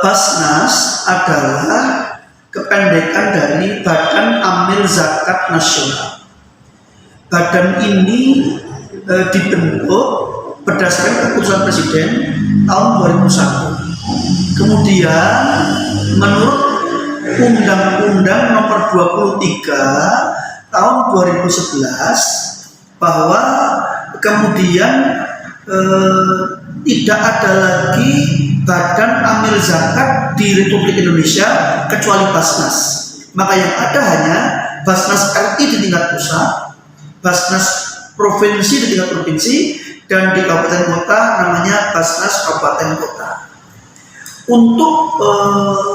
Basnas adalah kependekan dari Badan Amil Zakat Nasional. Badan ini dibentuk berdasarkan keputusan Presiden tahun 2001. Kemudian menurut Undang-Undang Nomor 23 tahun 2011 bahwa kemudian tidak ada lagi Badan Amil Zakat di Republik Indonesia kecuali Basnas. Maka yang ada hanya Basnas RI di tingkat pusat, Basnas provinsi di tingkat provinsi, dan di kabupaten kota namanya Basnas Kabupaten Kota. Untuk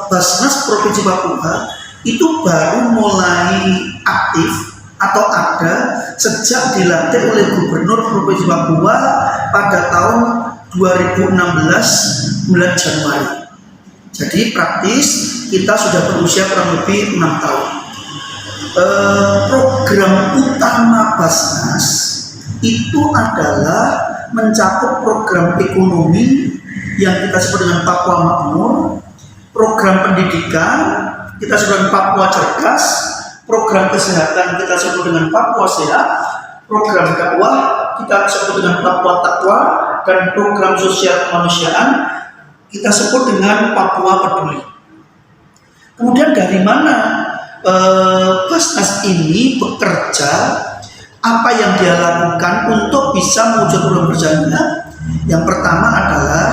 Basnas Provinsi Papua itu baru mulai aktif atau ada sejak dilantik oleh Gubernur Provinsi Papua pada tahun 2016 bulan Januari. Jadi praktis kita sudah berusia kurang lebih 6 tahun. Program utama Basnas itu adalah mencakup program ekonomi yang kita sebut dengan Papua Makmur, program pendidikan kita sebut dengan Papua Cerdas, program kesehatan kita sebut dengan Papua Sehat, program dakwah kita sebut dengan Papua Takwa, dan program sosial kemanusiaan kita sebut dengan Papua Peduli. Kemudian dari mana Basnas ini bekerja, apa yang dia lakukan untuk bisa mewujud program kerjanya? Yang pertama adalah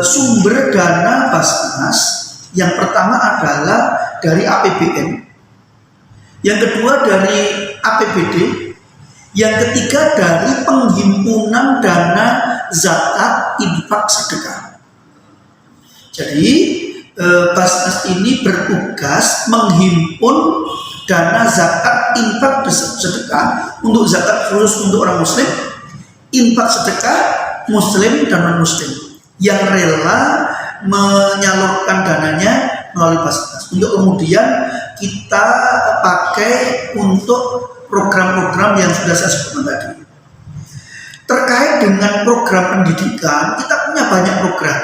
sumber dana Basnas. Yang pertama adalah dari APBN, yang kedua dari APBD, yang ketiga dari penghimpunan dana zakat infak sedekah. Jadi Basnas ini bertugas menghimpun dana zakat infak sedekah untuk zakat khusus untuk orang muslim, infak sedekah muslim dan non muslim yang rela menyalurkan dananya melalui Basnas untuk kemudian kita pakai untuk program-program yang sudah saya sebutkan tadi. Terkait dengan program pendidikan, kita punya banyak program.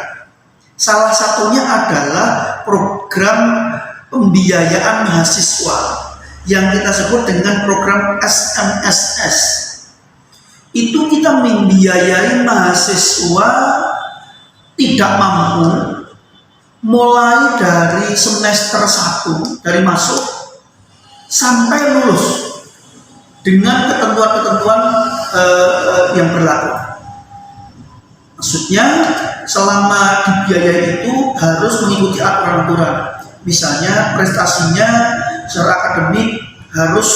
Salah satunya adalah program pembiayaan mahasiswa yang kita sebut dengan program SMSS. Itu kita membiayai mahasiswa tidak mampu mulai dari semester 1 dari masuk sampai lulus dengan ketentuan-ketentuan yang berlaku. Maksudnya selama dibiayai itu harus mengikuti aturan-aturan. Misalnya prestasinya secara akademik harus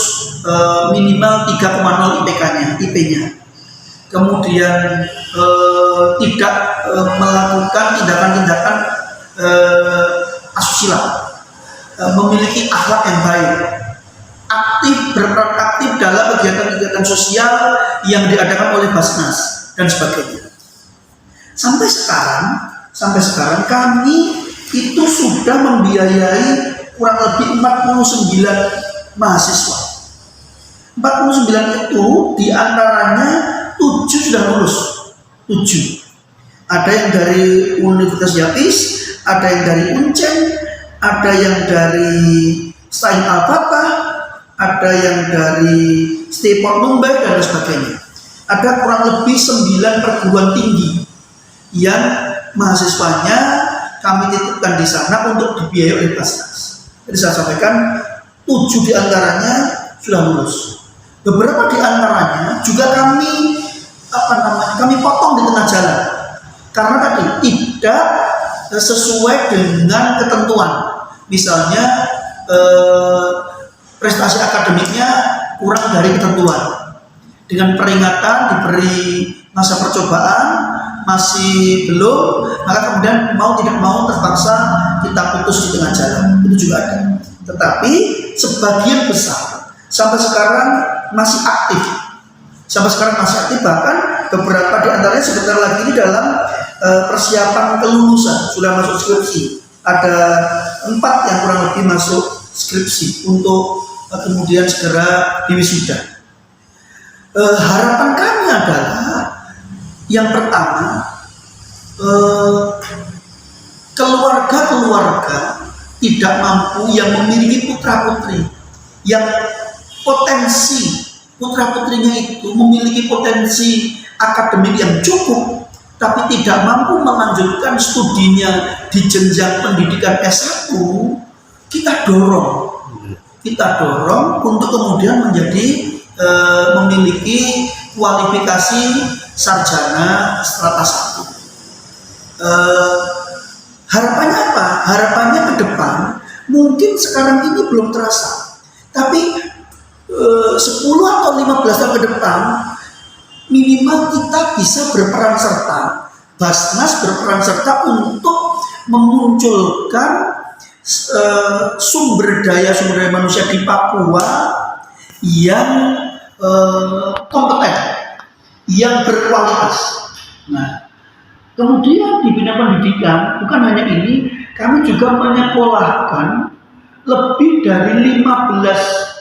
minimal 3,0 IP-nya. Kemudian tidak melakukan tindakan-tindakan asusila, memiliki akhlak yang baik, berperan aktif dalam kegiatan-kegiatan sosial yang diadakan oleh Basnas dan sebagainya. Sampai sekarang kami itu sudah membiayai kurang lebih 49 mahasiswa. 49 itu diantaranya 7 sudah lulus. 7. Ada yang dari Universitas Yapis, ada yang dari Uncen, ada yang dari Sain Al-Fatah, ada yang dari Steport Mumbai dan sebagainya. Ada kurang lebih 9 perguruan tinggi yang mahasiswanya kami titipkan di sana untuk dibiayai oleh Basnas. Jadi saya sampaikan 7 diantaranya sudah lulus. Beberapa diantaranya juga kami potong di tengah jalan karena tadi tidak sesuai dengan ketentuan. Misalnya prestasi akademiknya kurang dari ketentuan. Dengan peringatan diberi masa percobaan masih belum, maka kemudian mau tidak mau terpaksa kita putus di tengah jalan. Itu juga ada. Tetapi sebagian besar sampai sekarang masih aktif. Bahkan beberapa di antaranya sebentar lagi ini dalam persiapan kelulusan, sudah masuk skripsi. Ada 4 yang kurang lebih masuk skripsi untuk kemudian segera diwisuda. Harapan kami adalah yang pertama, keluarga-keluarga tidak mampu yang memiliki putra-putri yang potensi putra-putrinya itu memiliki potensi akademik yang cukup, tapi tidak mampu melanjutkan studinya di jenjang pendidikan S1, kita dorong untuk kemudian menjadi memiliki kualifikasi sarjana strata 1. Harapannya apa? Harapannya ke depan mungkin sekarang ini belum terasa, tapi 10 atau 15 tahun ke depan minimal kita bisa berperan serta, Basnas berperan serta untuk memunculkan sumber daya manusia di Papua yang kompeten, yang berkualitas. Nah, kemudian di bidang pendidikan bukan hanya ini, kami juga menyekolahkan lebih dari 15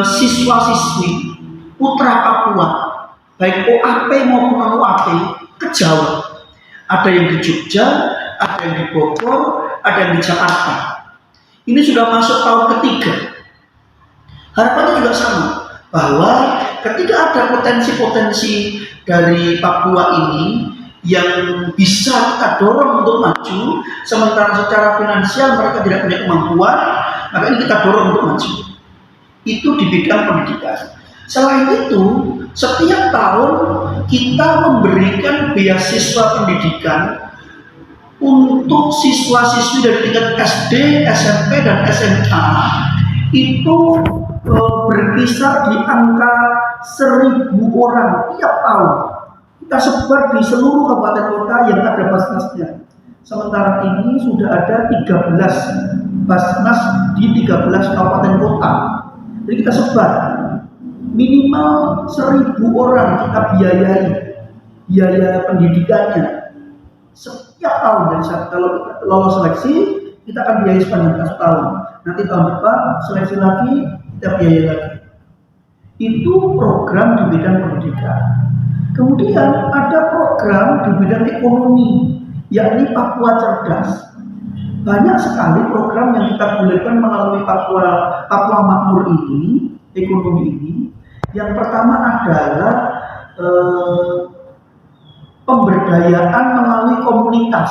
siswa-siswi putra Papua, baik OAP maupun non-OAP, ke Jawa. Ada yang di Jogja, ada yang di Bogor, ada yang di Jakarta. Ini sudah masuk tahun ketiga. Harapannya juga sama, bahwa ketika ada potensi-potensi dari Papua ini yang bisa kita dorong untuk maju, sementara secara finansial mereka tidak punya kemampuan, maka ini kita dorong untuk maju. Itu di bidang pendidikan. Selain itu, setiap tahun kita memberikan beasiswa pendidikan untuk siswa-siswi dari tingkat SD, SMP, dan SMA itu berkisar di angka 1.000 orang tiap tahun. Kita sebar di seluruh kabupaten kota yang ada Basnasnya. Sementara ini sudah ada 13 Basnas di 13 kabupaten kota. Jadi kita sebar minimal 1.000 orang kita biayai biaya pendidikannya setiap tahun. Dari kalau lolos seleksi kita akan biayai sepanjang 1 tahun. Nanti tahun depan seleksi lagi kita biayai lagi. Itu program di bidang pendidikan. Kemudian ada program di bidang ekonomi, yakni Papua Cerdas. Banyak sekali program yang kita gulirkan melalui Papua Makmur ini, ekonomi ini. Yang pertama adalah pemberdayaan melalui komunitas.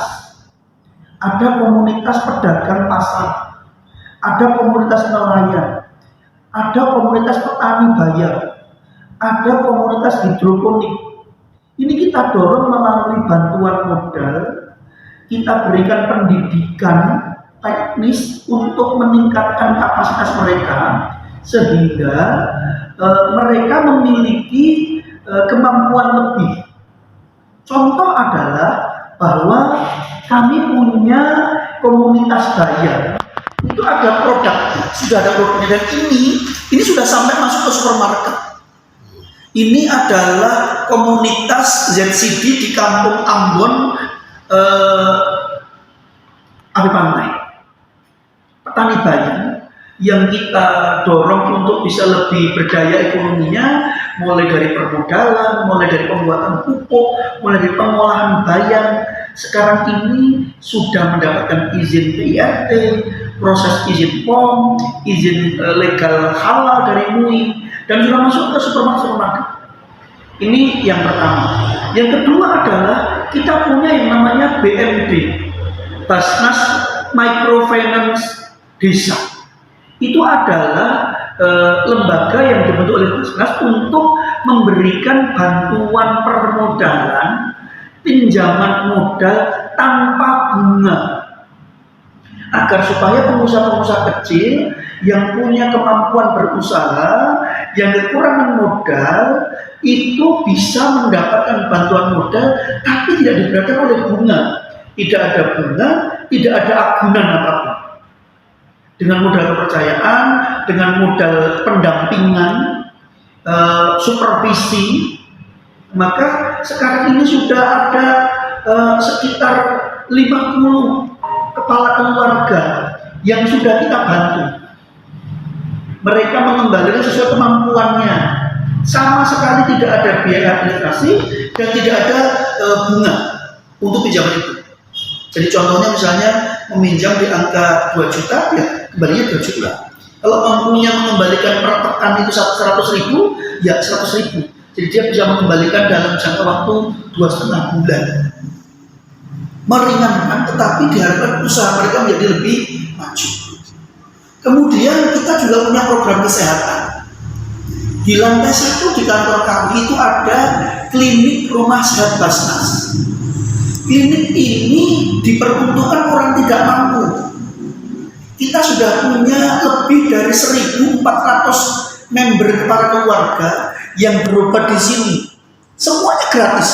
Ada komunitas pedagang pasar, ada komunitas nelayan, ada komunitas petani bayam, ada komunitas hidroponik. Ini kita dorong melalui bantuan modal. Kita berikan pendidikan teknis untuk meningkatkan kapasitas mereka sehingga mereka memiliki kemampuan lebih. Contoh adalah bahwa kami punya komunitas bayam. Itu ada produknya, sudah ada produknya, dan ini sudah sampai masuk ke supermarket. Ini adalah komunitas ZCD di Kampung Ambon, Api Pantai, petani bayam yang kita dorong untuk bisa lebih berdaya ekonominya, mulai dari permodalan, mulai dari pembuatan pupuk, mulai dari pengolahan bayam. Sekarang ini sudah mendapatkan izin PIRT, proses izin POM, izin legal halal dari MUI, dan sudah masuk ke supermarket. Ini yang pertama. Yang kedua adalah kita punya yang namanya BMD, Basnas Microfinance Desa. Itu adalah lembaga yang dibentuk oleh Basnas untuk memberikan bantuan permodalan, pinjaman modal tanpa bunga, agar supaya pengusaha-pengusaha kecil yang punya kemampuan berusaha, yang kekurangan modal, itu bisa mendapatkan bantuan modal, tapi tidak diberatkan oleh bunga. Tidak ada bunga, tidak ada agunan apapun. Dengan modal kepercayaan, dengan modal pendampingan, supervisi, maka sekarang ini sudah ada sekitar 50 kepala keluarga yang sudah kita bantu. Mereka mengembalikan sesuai kemampuannya. Sama sekali tidak ada biaya administrasi dan tidak ada bunga untuk pinjaman itu. Jadi contohnya misalnya meminjam di angka 2 juta, ya kembalinya 2 juta. Kalau mampunya mengembalikan per pekan itu 100.000, ya 100.000. Jadi dia bisa mengembalikan dalam jangka waktu 2,5 bulan. Meringankan, tetapi diharapkan usaha mereka menjadi lebih maju. Kemudian kita juga punya program kesehatan. Di lantai 1 di kantor kami itu ada klinik rumah sehat Basnas. Klinik ini diperuntukkan orang tidak mampu. Kita sudah punya lebih dari 1.400 member kepala keluarga yang berobat di sini. Semuanya gratis.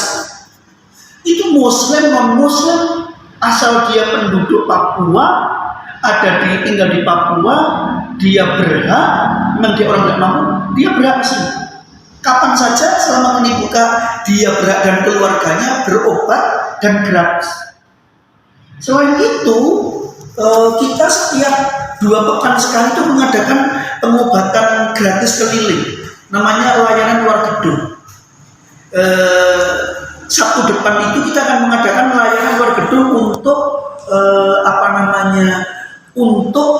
Itu Muslim, non-Muslim, asal dia penduduk Papua, tinggal di Papua, dia berhak, memang dia orang tidak mampu, dia berhak sih. Kapan saja selama ini buka, dia berhak dan keluarganya berobat dan gratis. Selain itu, kita setiap 2 pekan sekali itu mengadakan pengobatan gratis keliling, namanya layanan luar gedung. Sabtu depan itu kita akan mengadakan layanan luar gedung untuk untuk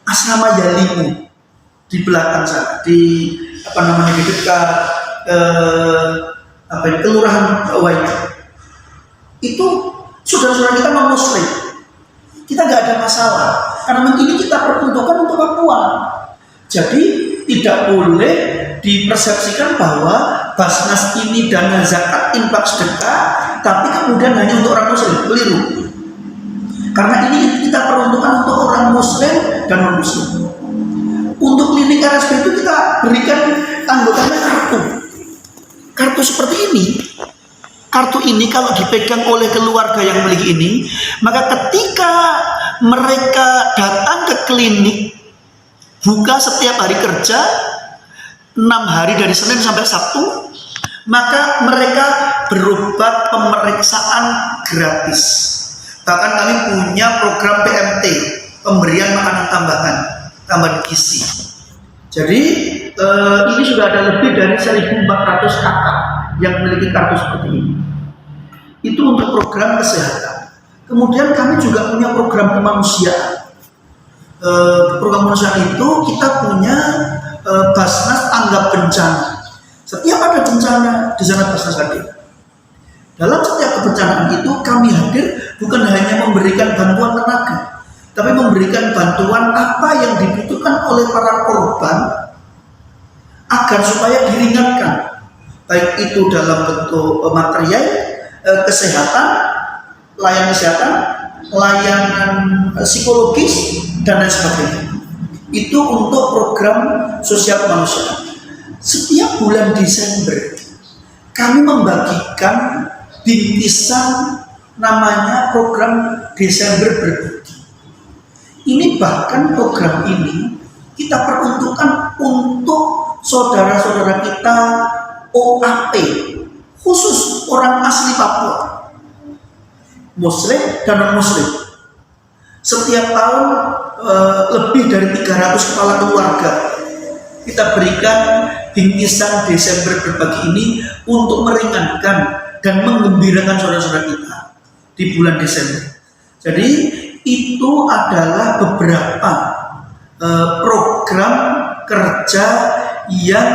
asrama Yalimu di belakang sana, di dekat kelurahan Wainya. Itu saudara-saudara kita non Muslim. Kita nggak ada masalah, karena ini kita peruntukkan untuk Papua. Jadi tidak boleh dipersepsikan bahwa Basnas ini dana zakat, infak, sedekah, tapi kemudian hanya untuk orang Muslim. Keliru. Karena ini kita peruntukkan untuk orang Muslim dan non-Muslim. Untuk klinik RSP itu kita berikan anggotanya kartu seperti ini. Kartu ini kalau dipegang oleh keluarga yang memiliki ini, maka ketika mereka datang ke klinik, buka setiap hari kerja 6 hari dari Senin sampai Sabtu, maka mereka berobat pemeriksaan gratis. Bahkan kami punya program PMT, pemberian makanan tambahan gizi. Jadi ini sudah ada lebih dari 1.400 kakak yang memiliki kartu seperti ini. Itu untuk program kesehatan. Kemudian kami juga punya program kemanusiaan. Program kemanusiaan itu kita punya Basnas tanggap bencana. Setiap ada bencana di sana Basnas hadir. Dalam setiap kebencanaan itu kami hadir bukan hanya memberikan bantuan tenaga, tapi memberikan bantuan apa yang dibutuhkan oleh para korban agar supaya diringankan, baik itu dalam bentuk material, kesehatan, layanan psikologis dan lain sebagainya. Itu untuk program sosial kemanusiaan. Setiap bulan Desember kami membagikan bingkisan namanya program Desember Berbagi. Ini bahkan program ini kita peruntukkan untuk saudara-saudara kita OAP, khusus orang asli Papua, Muslim dan non-Muslim. Setiap tahun lebih dari 300 kepala keluarga kita berikan bingkisan Desember Berbagi ini untuk meringankan dan menggembirakan saudara-saudara kita di bulan Desember. Jadi itu adalah beberapa program kerja yang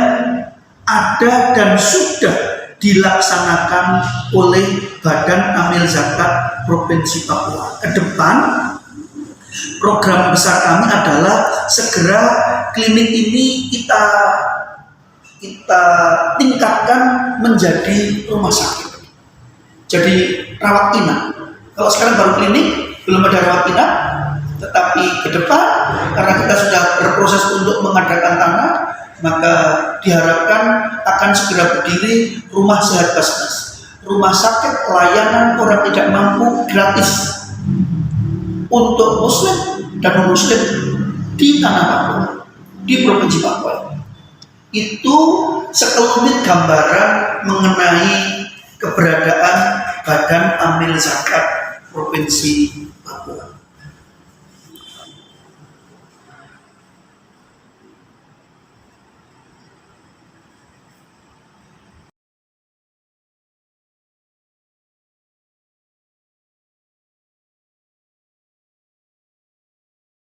ada dan sudah dilaksanakan oleh Badan Amil Zakat Provinsi Papua. Ke depan program besar kami adalah segera klinik ini kita tingkatkan menjadi rumah sakit. Jadi rawat inap. Kalau sekarang baru klinik, belum ada rawat inap, tetapi ke depan karena kita sudah berproses untuk mengadakan tanah, maka diharapkan akan segera berdiri rumah sehat Basnas, rumah sakit layanan orang tidak mampu gratis untuk Muslim dan non-Muslim di tanah Papua, di Provinsi Papua. Itu sekelumit gambaran mengenai keberadaan Badan Amil Zakat Provinsi Papua.